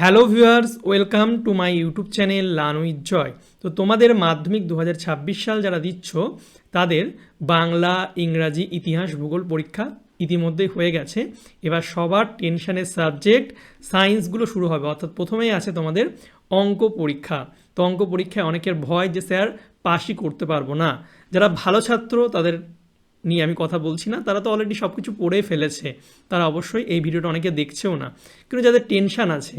Hello viewers, welcome to my YouTube channel learn with Joy. তো তোমাদের মাধ্যমিক 2026 সাল যারা দিচ্ছ তাদের বাংলা, ইংরাজি, ইতিহাস, ভূগোল পরীক্ষা ইতিমধ্যেই হয়ে গেছে। এবার সবার টেনশনের সাবজেক্ট সায়েন্সগুলো শুরু হবে, অর্থাৎ প্রথমেই আছে তোমাদের অঙ্ক পরীক্ষা। তো অঙ্ক পরীক্ষায় অনেকের ভয় যে স্যার পাসই করতে পারবো না। যারা ভালো ছাত্র তাদের নিয়ে আমি কথা বলছি না, তারা তো অলরেডি সব কিছু পড়ে ফেলেছে, তারা অবশ্যই এই ভিডিওটা অনেকে দেখছেও না। কিন্তু যাদের টেনশান আছে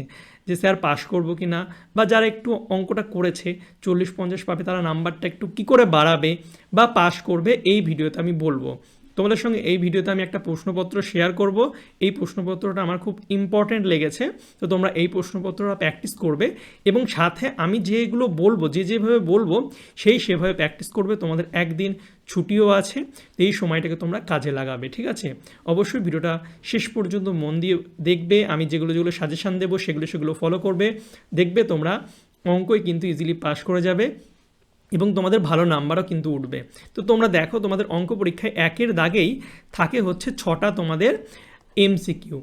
যে স্যার পাস করবো কি না, বা যারা একটু অঙ্কটা করেছে 40-50 পাবে, তারা নাম্বারটা একটু কী করে বাড়াবে বা পাস করবে, এই ভিডিওতে আমি বলবো। তোমাদের সঙ্গে এই ভিডিওতে আমি একটা প্রশ্নপত্র শেয়ার করব। এই প্রশ্নপত্রটা আমার খুব ইম্পর্ট্যান্ট লেগেছে, তো তোমরা এই প্রশ্নপত্রটা প্র্যাকটিস করবে এবং সাথে আমি যেগুলো বলবো, যেভাবে বলবো সেভাবে প্র্যাকটিস করবে। তোমাদের একদিন ছুটিও আছে, এই সময়টাকে তোমরা কাজে লাগাবে, ঠিক আছে? অবশ্যই ভিডিওটা শেষ পর্যন্ত মন দিয়ে দেখবে। আমি যেগুলো সাজেশান দেবো সেগুলো ফলো করবে, দেখবে তোমরা অঙ্কই কিন্তু ইজিলি পাস করে যাবে এবং তোমাদের ভালো নাম্বারও কিন্তু উঠবে। তো তোমরা দেখো, তোমাদের অঙ্ক পরীক্ষায় একের দাগেই থাকে হচ্ছে 6টা তোমাদের এমসিকিউ,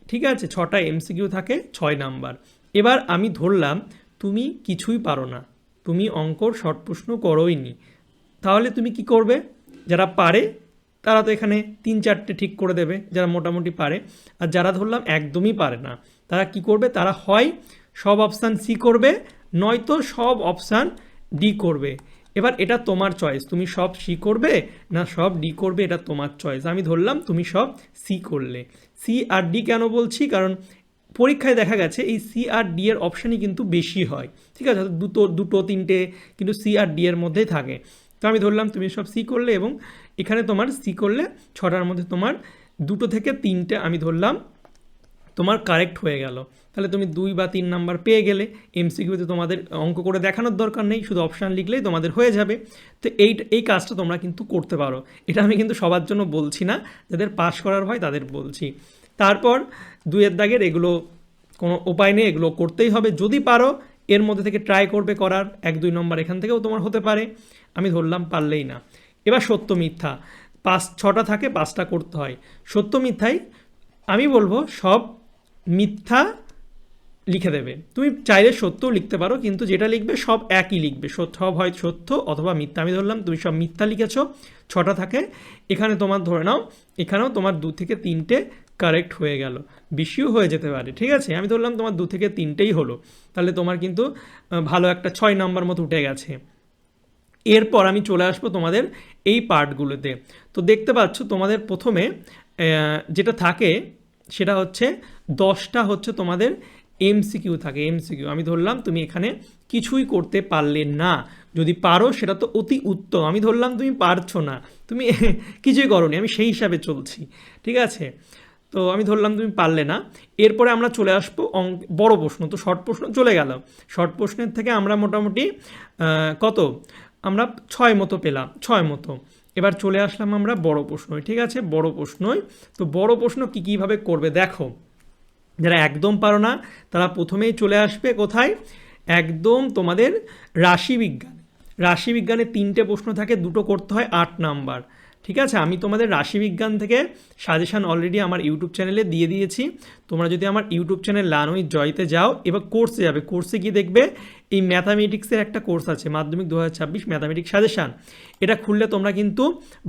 ঠিক আছে? 6টা এমসিকিউ থাকে, 6 নাম্বার। এবার আমি ধরলাম তুমি কিছুই পারো না, তুমি অঙ্কর শর্ট প্রশ্ন করোই নি, তাহলে তুমি কি করবে? যারা পারে তারা তো এখানে 3-4টে ঠিক করে দেবে, যারা মোটামুটি পারে। আর যারা ধরলাম একদমই পারে না, তারা কি করবে? তারা হয় সব অপশান সি করবে, নয়তো সব অপশান ডি করবে। এবার এটা তোমার চয়েস, তুমি সব সি করবে না সব ডি করবে, এটা তোমার চয়েস। আমি ধরলাম তুমি সব সি করলে। সি আর ডি কেন বলছি? কারণ পরীক্ষায় দেখা গেছে এই সি আর ডি এর অপশানই কিন্তু বেশি হয়, ঠিক আছে? দুটো তিনটে কিন্তু সি আর ডি এর মধ্যেই থাকে। তো আমি ধরলাম তুমি সব সি করলে এবং এখানে তোমার সি করলে 6টার মধ্যে তোমার 2 থেকে 3টে আমি ধরলাম তোমার কারেক্ট হয়ে গেল। তাহলে তুমি 2 বা 3 নাম্বার পেয়ে গেলে। এমসিকিউতে তোমাদের অঙ্ক করে দেখানোর দরকার নেই, শুধু অপশান লিখলেই তোমাদের হয়ে যাবে। তো এই কাজটা তোমরা কিন্তু করতে পারো। এটা আমি কিন্তু সবার জন্য বলছি না, যাদের পাস করার হয় তাদের বলছি। তারপর 2-এর দাগের এগুলো কোনো উপায় নেই, এগুলো করতেই হবে। যদি পারো এর মধ্যে থেকে ট্রাই করবে করার, 1-2 নম্বর এখান থেকেও তোমার হতে পারে। আমি ধরলাম পারলেই না। এবার সত্য মিথ্যা 6টা থাকে, 5টা করতে হয়। সত্য মিথ্যাই আমি বলবো সব মিথ্যা লিখে দেবে। তুমি চাইলে সত্যও লিখতে পারো, কিন্তু যেটা লিখবে সব একই লিখবে, সব হয় সত্য অথবা মিথ্যা। আমি ধরলাম তুমি সব মিথ্যা লিখেছ, 6টা থাকে। এখানে তোমার ধরে নাও এখানেও তোমার 2 থেকে 3টে কারেক্ট হয়ে গেল, বেশিও হয়ে যেতে পারে, ঠিক আছে? আমি ধরলাম তোমার 2 থেকে 3টেই হলো, তাহলে তোমার কিন্তু ভালো একটা 6 নাম্বার মতো উঠে গেছে। এরপর আমি চলে আসবো তোমাদের এই পার্টগুলোতে। তো দেখতে পাচ্ছ তোমাদের প্রথমে যেটা থাকে সেটা হচ্ছে 10টা হচ্ছে তোমাদের এমসিকিউ থাকে। এমসিকিউ আমি ধরলাম তুমি এখানে কিছুই করতে পারলে না, যদি পারো সেটা তো অতি উত্তম। আমি ধরলাম তুমি পারছো না, তুমি কিছুই করোনি, আমি সেই হিসাবে চলছি, ঠিক আছে? তো আমি ধরলাম তুমি পারলে না। এরপরে আমরা চলে আসবো বড় প্রশ্ন। তো শর্ট প্রশ্ন চলে গেল, শর্ট প্রশ্নের থেকে আমরা মোটামুটি কত আমরা 6 মতো পেলাম, 6 মতো। এবার চলে আসলাম আমরা বড় প্রশ্নই, ঠিক আছে? বড় প্রশ্নই। তো বড় প্রশ্ন কীভাবে করবে দেখো। যারা একদম পারো না তারা প্রথমেই চলে আসবে কোথায়? একদম তোমাদের রাশিবিজ্ঞান। রাশিবিজ্ঞানে 3টে প্রশ্ন থাকে, 2টো করতে হয় 8 নাম্বার, ঠিক আছে? আমি তোমাদের রাশিবিজ্ঞান থেকে সাজেশান অলরেডি আমার ইউটিউব চ্যানেলে দিয়ে দিয়েছি। তোমরা যদি আমার YouTube channel learn with Jayate যাও, এবার কোর্সে যাবে, কোর্সে গিয়ে দেখবে এই ম্যাথামেটিক্সের একটা কোর্স আছে, মাধ্যমিক 2026 ম্যাথামেটিক্স সাজেশান। এটা খুললে তোমরা কিন্তু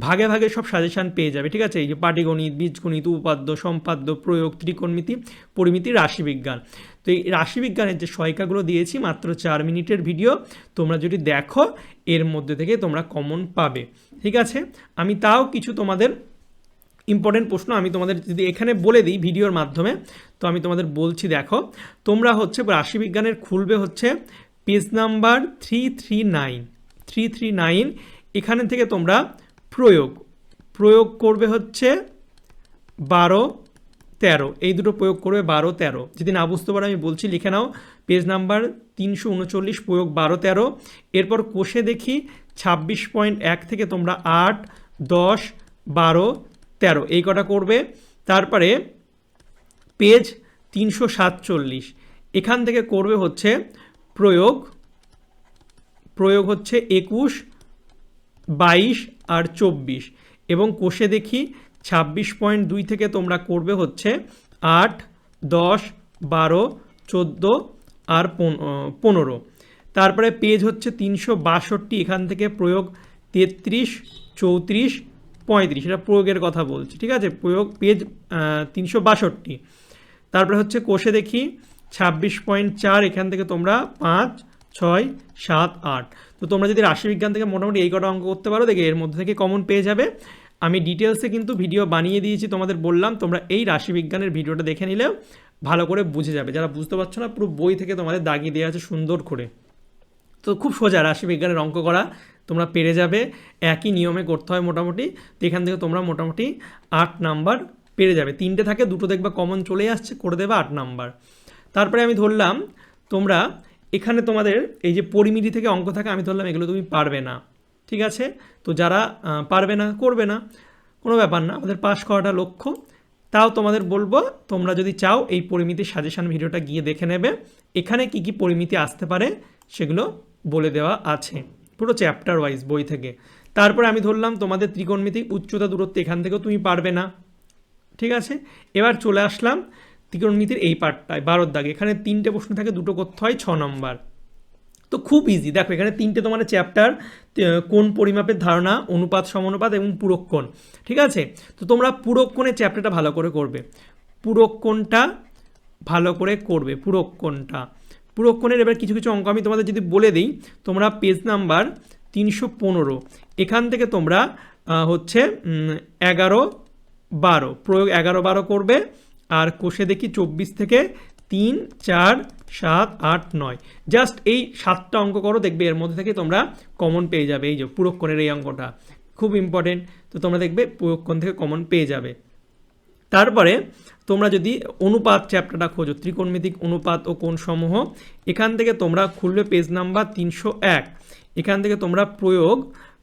ভাগে ভাগে সব সাজেশান পেয়ে যাবে, ঠিক আছে? এই যে পাটিগণিত, বীজগণিত, উপপাদ্য, সম্পাদ্য, প্রয়োগ, ত্রিকোণমিতি, পরিমিতি, রাশিবিজ্ঞান। তো এই রাশিবিজ্ঞানের যে সহায়িকাগুলো দিয়েছি মাত্র 4 মিনিটের ভিডিও, তোমরা যদি দেখো এর মধ্যে থেকে তোমরা কমন পাবে, ঠিক আছে? আমি তাও কিছু তোমাদের ইম্পর্টেন্ট প্রশ্ন আমি তোমাদের যদি এখানে বলে দিই ভিডিওর মাধ্যমে, তো আমি তোমাদের বলছি। দেখো তোমরা হচ্ছে রাশিবিজ্ঞানের খুলবে হচ্ছে পেজ নাম্বার 339। এখানে থেকে তোমরা প্রয়োগ করবে হচ্ছে 12-13, এই দুটো প্রয়োগ করবে 12-13। যদি না বুঝতে পারো আমি বলছি, লিখে নাও পেজ নাম্বার 339 প্রয়োগ 12-13। এরপর কোষে দেখি 26.1 থেকে তোমরা 8, 10, 12, 13 এই কটা করবে। তারপরে পেজ 347 এখান থেকে করবে হচ্ছে প্রয়োগ হচ্ছে 21, 22 আর 24। এবং কোষে দেখি 26.2 থেকে তোমরা করবে হচ্ছে 8, 10, 12, 14 আর 15। তারপরে পেজ হচ্ছে 362, এখান থেকে প্রয়োগ 33, 34, 35, এটা প্রয়োগের কথা বলছি, ঠিক আছে, প্রয়োগ পেজ 362। তারপরে হচ্ছে কোষে দেখি 26.4, এখান থেকে তোমরা 5, 6, 7, 8। তো তোমরা যদি রাশিবিজ্ঞান থেকে মোটামুটি এই কটা অঙ্ক করতে পারো, দেখে এর মধ্যে থেকে কমন পেয়ে যাবে। আমি ডিটেলসে কিন্তু ভিডিও বানিয়ে দিয়েছি, তোমাদের বললাম তোমরা এই রাশিবিজ্ঞানের ভিডিওটা দেখে নিলেও ভালো করে বুঝে যাবে। যারা বুঝতে পারছো না, পুরো বই থেকে তোমাদের দাগিয়ে দেওয়া আছে সুন্দর করে। তো খুব সোজা রাশিবিজ্ঞানের অঙ্ক করা, তোমরা পেরে যাবে, একই নিয়মে করতে হয় মোটামুটি। তো এখান থেকে তোমরা মোটামুটি 8 নাম্বার পেরে যাবে। 3টে থাকে, 2টো দেখবা কমন চলে আসছে, করে দেবে 8 নাম্বার। তারপরে আমি ধরলাম তোমরা এখানে তোমাদের এই যে পরিমিতি থেকে অঙ্ক থাকে, আমি ধরলাম এগুলো তুমি পারবে না, ঠিক আছে। তো যারা পারবে না, করবে না, কোনো ব্যাপার না, আমাদের পাস করাটা লক্ষ্য। তাও তোমাদের বলবো, তোমরা যদি চাও এই পরিমিতির সাজেশন ভিডিওটা গিয়ে দেখে নেবে, এখানে কি কি পরিমিতি আসতে পারে সেগুলো বলে দেওয়া আছে পুরো চ্যাপ্টার ওয়াইজ বই থেকে। তারপরে আমি ধরলাম তোমাদের ত্রিকোণমিতিক উচ্চতা দূরত্ব, এখান থেকেও তুমি পারবে না, ঠিক আছে। এবার চলে আসলাম ত্রিকোণমিতির এই পার্টটায় 12 দাগে, এখানে 3টে প্রশ্ন থাকে, 2টো করতে হয় 6 নম্বর। তো খুব ইজি, দেখো এখানে 3টে তোমার চ্যাপ্টার, কোণ পরিমাপের ধারণা, অনুপাত সমানুপাত এবং পূরক কোণ, ঠিক আছে। তো তোমরা পূরক কোণের চ্যাপ্টারটা ভালো করে করবে, পূরক কোণটা ভালো করে করবে, পূরক কোণের এবার কিছু কিছু অঙ্ক আমি তোমাদের যদি বলে দিই, তোমরা পেজ নাম্বার 315, এখান থেকে তোমরা হচ্ছে 11, 12 প্রয়োগ 11, 12 করবে। আর কোষে দেখি 24 থেকে 3, 4, 7, 8, 9, জাস্ট এই 7টা অঙ্ক করো, দেখবে এর মধ্যে থেকে তোমরা কমন পেয়ে যাবে। এই যে পূরক কোণের এই অঙ্কটা খুব ইম্পর্টেন্ট, তো তোমরা দেখবে পূরক কোণ থেকে কমন পেয়ে যাবে। তারপরে তোমরা যদি অনুপাত চ্যাপ্টারটা খোঁজো, ত্রিকোণমিতিক অনুপাত ও কোণসমূহ, এখান থেকে তোমরা খুলবে পেজ নাম্বার 301, এখান থেকে তোমরা প্রয়োগ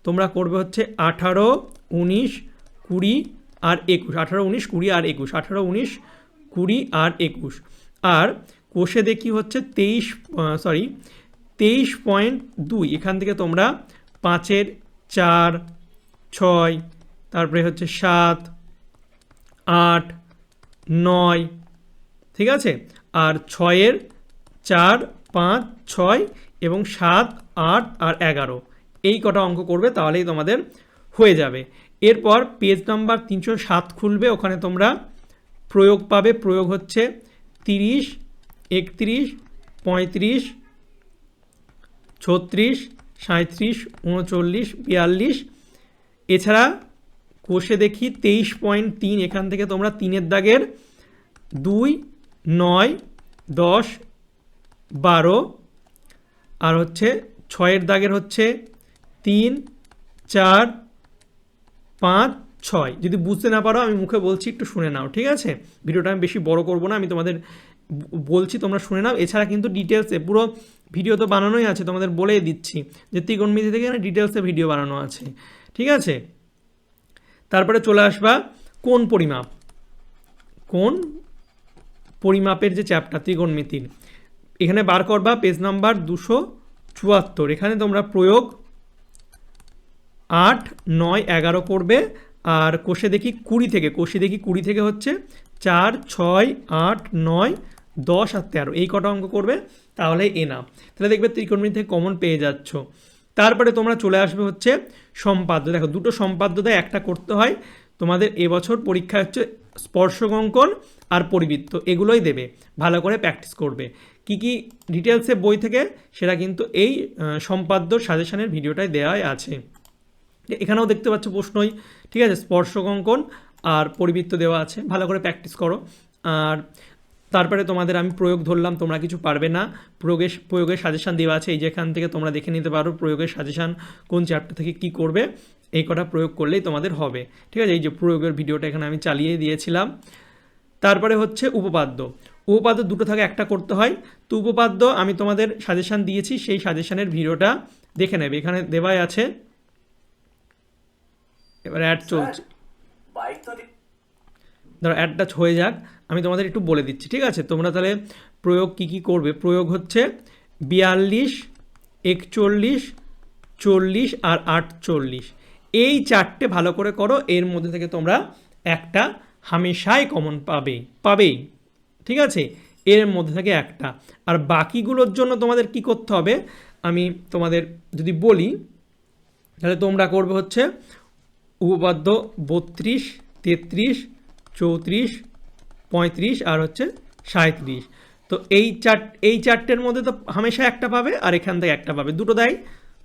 তোমরা করবে হচ্ছে 18, 19, 20 আর 21, 18, 19, 20 আর 21, 18, 19, 20 আর 21। আর কোষে দেখি হচ্ছে 23.2, এখান থেকে তোমরা 5-এর 4, 6, তারপরে হচ্ছে 7, 8, 9, ঠিক আছে। আর 6-এর 4, 5, 6 এবং 7, 8 আর 11, এই কটা অঙ্ক করবে, তাহলেই তোমাদের হয়ে যাবে। এরপর পেজ নাম্বার 307 খুলবে, ওখানে তোমরা প্রয়োগ পাবে। প্রয়োগ হচ্ছে 30, 31, 35, 36, 37, 39, 42। এছাড়া কোষে দেখি 23.3, এখান থেকে তোমরা 3-এর দাগের 2, 9, 10, 12 আর হচ্ছে 6-এর দাগের হচ্ছে 3, 4, 5, 6। যদি বুঝতে না পারো আমি মুখে বলছি, একটু শুনে নাও, ঠিক আছে। ভিডিওটা আমি বেশি বড় করব না, আমি তোমাদের বলছি, তোমরা শুনে নাও। এছাড়া কিন্তু ডিটেলসে পুরো ভিডিও তো বানানোই আছে, তোমাদের বলেই দিচ্ছি যে ত্রিকোণমিতি থেকে এখানে ডিটেলসে ভিডিও বানানো আছে, ঠিক আছে। তারপরে চলে আসবা কোণ পরিমাপের যে চ্যাপ্টার ত্রিকোণমিতির, এখানে বার করবা পেজ নাম্বার 274, এখানে তোমরা প্রয়োগ 8, 9, 11 করবে। আর কোষে দেখি 20 থেকে হচ্ছে 4, 6, 8, 9, 10 আর 13, এই কটা অঙ্ক করবে, তাহলে এনাফ। তাহলে দেখবে ত্রিকোণমিতি থেকে কমন পেয়ে যাচ্ছ। তারপরে তোমরা চলে আসবে হচ্ছে সম্পাদ্য। দেখো 2টো সম্পাদ্য দেয়, একটা করতে হয়। তোমাদের এবছর পরীক্ষা হচ্ছে স্পর্শক অঙ্কন আর পরিবৃত্ত, এগুলোই দেবে, ভালো করে প্র্যাকটিস করবে। কি কি ডিটেলসে বই থেকে, সেটা কিন্তু এই সম্পাদ্য সাজেশনের ভিডিওটায় দেওয়াই আছে। এখানেও দেখতে পাচ্ছ প্রশ্নই, ঠিক আছে, স্পর্শক অঙ্কন আর পরিবৃত্ত দেওয়া আছে, ভালো করে প্র্যাকটিস করো। আর তারপরে তোমাদের আমি প্রয়োগ ধরলাম, তোমরা কিছু পারবে না, প্রয়োগের সাজেশান দেওয়া আছে, এই যেখান থেকে তোমরা দেখে নিতে পারো প্রয়োগের সাজেশান কোন চ্যাপ্টার থেকে কি করবে, এই কটা প্রয়োগ করলেই তোমাদের হবে, ঠিক আছে। এই যে প্রয়োগের ভিডিওটা এখানে আমি চালিয়ে দিয়েছিলাম। তারপরে হচ্ছে উপপাদ্য 2টো থাকে, একটা করতে হয়। তো উপপাদ্য আমি তোমাদের সাজেশান দিয়েছি, সেই সাজেশানের ভিডিওটা দেখে নেবে, এখানে দেওয়াই আছে। এবার অ্যাড চলছে, ধরো অ্যাডটা হয়ে যাক, আমি তোমাদের একটু বলে দিচ্ছি, ঠিক আছে। তোমরা তাহলে প্রয়োগ কি কি করবে। প্রয়োগ হচ্ছে 42, 41, 40 আর 48, এই 4টে ভালো করে করো, এর মধ্যে থেকে তোমরা একটা হামেশাই কমন পাবেই, ঠিক আছে। এর মধ্যে থেকে একটা। আর বাকিগুলোর জন্য তোমাদের কি করতে হবে আমি তোমাদের যদি বলি, তাহলে তোমরা করবে হচ্ছে উপপাদ্য 32, 33, 34, 35 আর হচ্ছে 37। তো এই চারটের মধ্যে তো হামেশা একটা পাবে, আর এখান থেকে একটা পাবে, দুটো দেয়।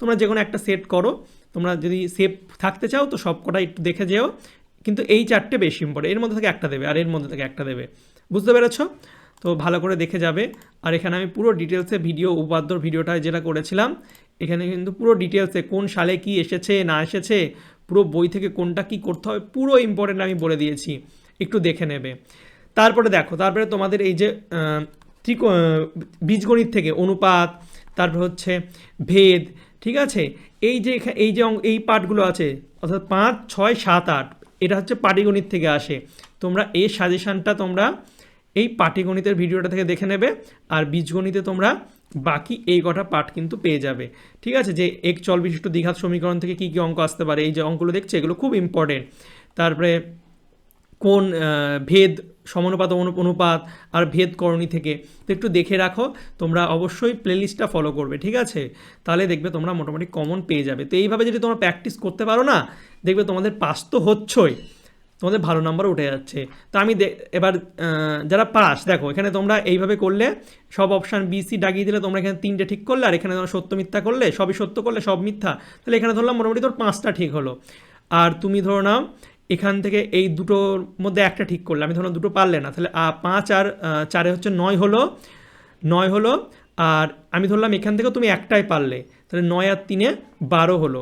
তোমরা যে কোনো একটা সেট করো, তোমরা যদি সেফ থাকতে চাও তো সব কটা একটু দেখে যেও, কিন্তু এই চারটে বেশি ইম্পর্টেন্ট। এর মধ্যে থেকে একটা দেবে আর এর মধ্যে থেকে একটা দেবে, বুঝতে পেরেছ? তো ভালো করে দেখে যাবে। আর এখানে আমি পুরো ডিটেলসে ভিডিও, উপাদ্যর ভিডিওটা যেটা করেছিলাম, এখানে কিন্তু পুরো ডিটেলসে কোন সালে কি এসেছে না এসেছে, পুরো বই থেকে কোনটা কি করতে হবে পুরো ইম্পর্টেন্ট আমি বলে দিয়েছি, একটু দেখে নেবে। তারপরে দেখো, তারপরে তোমাদের এই যে বীজগণিত থেকে অনুপাত, তারপর হচ্ছে ভেদ, ঠিক আছে, এই পার্টগুলো আছে, অর্থাৎ 5, 6, 7, 8, এটা হচ্ছে পাটিগণিত থেকে আসে। তোমরা এই সাজেশানটা তোমরা এই পাটিগণিতের ভিডিওটা থেকে দেখে নেবে, আর বীজগণিতে তোমরা বাকি এই কটা পার্ট কিন্তু পেয়ে যাবে, ঠিক আছে। যে এক চল বিশিষ্ট দ্বিঘাত সমীকরণ থেকে কী কী অঙ্ক আসতে পারে, এই যে অঙ্কগুলো দেখছে এগুলো খুব ইম্পর্টেন্ট। তারপরে কোন ভেদ, সমানুপাত, অনুপাত আর ভেদ করণী থেকে, তো একটু দেখে রাখো। তোমরা অবশ্যই প্লেলিস্টটা ফলো করবে, ঠিক আছে, তাহলে দেখবে তোমরা মোটামুটি কমন পেয়ে যাবে। তো এইভাবে যদি তোমরা প্র্যাকটিস করতে পারো না, দেখবে তোমাদের পাস তো হচ্ছই, তোমাদের ভালো নাম্বার উঠে যাচ্ছে। তো আমি এবার যারা পাস, দেখো এখানে তোমরা এইভাবে করলে, সব অপশান BC দাগিয়ে দিলে, তোমরা এখানে 3টে ঠিক করলে, আর এখানে তোমরা সত্য মিথ্যা করলে, সবই সত্য করলে সব মিথ্যা, তাহলে এখানে ধরলাম মোটামুটি তোর 5টা ঠিক হলো। আর তুমি ধরো নাও এখান থেকে এই দুটোর মধ্যে একটা ঠিক করলে, আমি ধরলাম দুটো পারলে না, তাহলে 5 আর 4 হচ্ছে 9 হলো। আর আমি ধরলাম এখান থেকে তুমি একটাই পারলে, তাহলে 9 আর 3 12 হলো।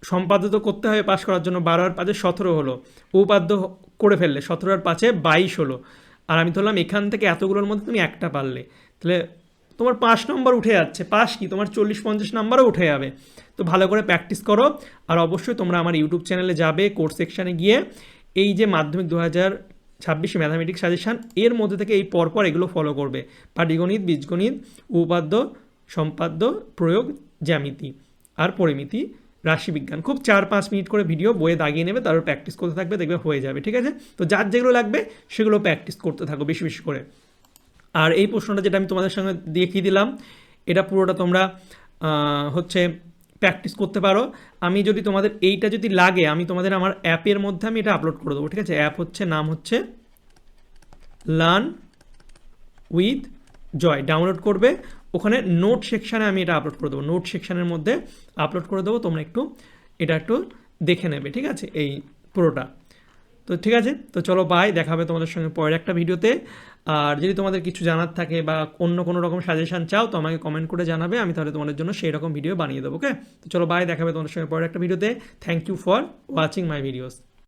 সম্পাদ্য তো করতে হবে পাস করার জন্য, 12 আর 5 17 হলো। উপপাদ্য করে ফেললে, 17 আর 5 22 হলো। আর আমি ধরলাম এখান থেকে এতগুলোর মধ্যে তুমি একটা পারলে, তাহলে তোমার 5 নম্বর উঠে যাচ্ছে। পাস কি তোমার 40-50 নাম্বারও উঠে যাবে। তো ভালো করে প্র্যাকটিস করো। আর অবশ্যই তোমরা আমার ইউটিউব চ্যানেলে যাবে, কোর্স সেকশানে গিয়ে এই যে মাধ্যমিক 2026 ম্যাথামেটিক্স সাজেশান, এর মধ্যে থেকে এই পরপর এগুলো ফলো করবে। পাটিগণিত, বীজগণিত, উপপাদ্য, সম্পাদ্য, প্রয়োগ, জ্যামিতি আর পরিমিতি, রাশিবিজ্ঞান, খুব 4-5 মিনিট করে ভিডিও বইয়ে দাগিয়ে নেবে, তারপর প্র্যাকটিস করতে থাকবে, দেখবে হয়ে যাবে, ঠিক আছে। তো যার যেগুলো লাগবে সেগুলো প্র্যাকটিস করতে থাকো বেশি বেশি করে। আর এই প্রশ্নটা যেটা আমি তোমাদের সঙ্গে দেখিয়ে দিলাম, এটা পুরোটা তোমরা হচ্ছে প্র্যাকটিস করতে পারো। আমি যদি তোমাদের এইটা যদি লাগে, আমি তোমাদের আমার অ্যাপের মধ্যে আমি এটা আপলোড করে দেবো, ঠিক আছে। অ্যাপ হচ্ছে, নাম হচ্ছে লার্ন উইথ জয়, ডাউনলোড করবে। ওখানে নোট সেকশানে আমি এটা আপলোড করে দেবো, নোট সেকশানের মধ্যে আপলোড করে দেবো, তোমরা এটা একটু দেখে নেবে, ঠিক আছে, এই পুরোটা। তো ঠিক আছে, তো চলো বাই, দেখা হবে তোমাদের সঙ্গে পরের একটা ভিডিওতে। আর যদি তোমাদের কিছু জানার থাকে বা অন্য কোনো রকম সাজেশান চাও, তো আমাকে কমেন্ট করে জানাবে, আমি তাহলে তোমাদের জন্য সেই রকম ভিডিও বানিয়ে দেবো, ওকে। তো চলো বাই, দেখা হবে তোমাদের সঙ্গে পরের একটা ভিডিওতে। Thank you for watching my videos.